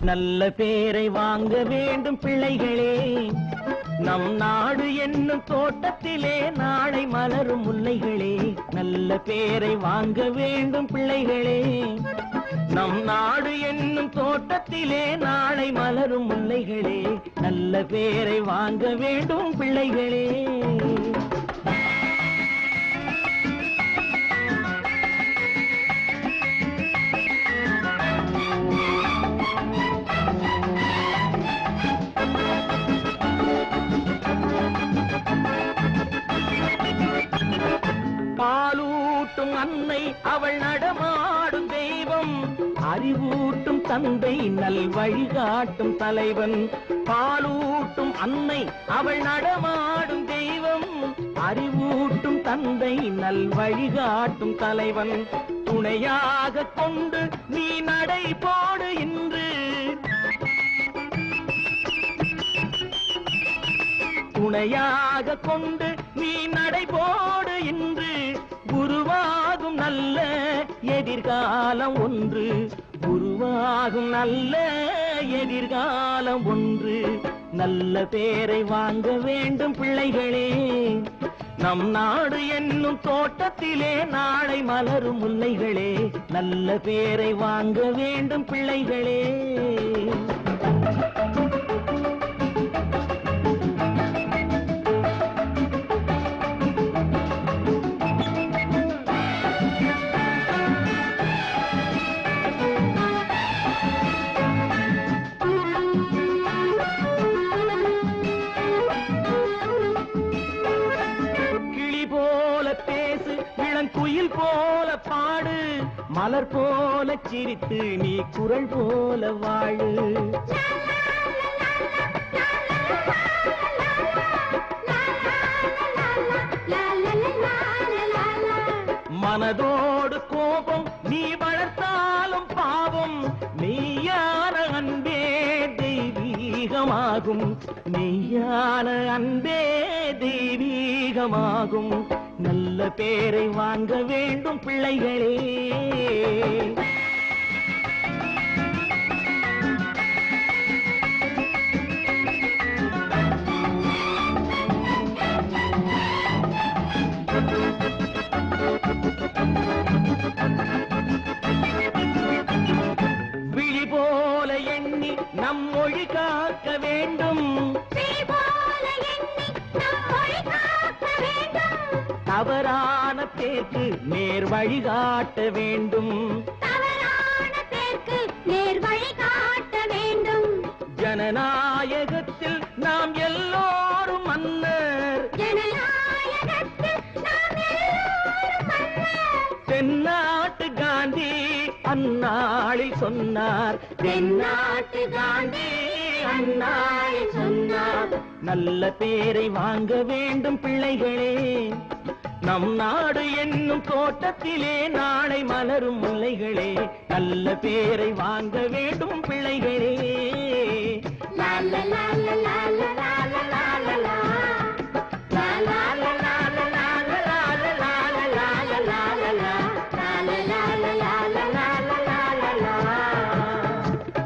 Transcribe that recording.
நல்ல பேரை வாங்க வேண்டும் பிள்ளைகளே, நம் நாடு என்னும் தோட்டத்திலே நாளை மலரும் முல்லைகளே. நல்ல பேரை வாங்க வேண்டும் பிள்ளைகளே, நம் நாடு என்னும் தோட்டத்திலே நாளை மலரும் முல்லைகளே. நல்ல பேரை வாங்க வேண்டும் பிள்ளைகளே. பாலூட்டும் அன்னை அவள் நடமாடும் தெய்வம், அறிவூட்டும் தந்தை நல் வழிகாட்டும் தலைவன். பாலூட்டும் அன்னை அவள் நடமாடும் தெய்வம், அறிவூட்டும் தந்தை நல் வழிகாட்டும் தலைவன். துணையாக கொண்டு நீ நடை போடு இன்று, துணையாக கொண்டு நீ நடை போடு இன்று. குருவாகும் நல்ல எதிர்காலம் ஒன்று, குருவாகும் நல்ல எதிர்காலம் ஒன்று. நல்ல பேரை வாங்க வேண்டும் பிள்ளைகளே, நம் நாடு என்னும் தோட்டத்திலே நாளை மலரும் முல்லைகளே. நல்ல பேரை வாங்க வேண்டும் பிள்ளைகளே. பேசு இளங்குயில் போல பாடு, மலர் போல சிரித்து நீ குரல் போல வாழு. மனதோடு கோபம் நீ வளர்த்தாலும் பாவம், மெய்யான அன்பே தெய்வீகமாகும், மெய்யான அன்பே தெய்வீகமாகும். நல்ல பேரை வாங்க வேண்டும் பிள்ளைகளே. விழி போல எண்ணி நம் மொழி காக்க வேண்டும், தவறான பேருக்கு நேர் வழிகாட்ட வேண்டும், ஜனநாயகத்தில் நாம் எல்லோரும் மன்னர், தென்னாட்டு காந்தி அந்நாளில் சொன்னார், தென்னாட்டு காந்தி அந்நாளில் சொன்னார். நல்ல பேரை வாங்க வேண்டும் பிள்ளைகளே, நம் நாடு என்னும் தோட்டத்திலே நாளை மலரும் முல்லைகளே. நல்ல பேரை வாங்க வேண்டும் பிள்ளைகளே. லா லா லா லா லா.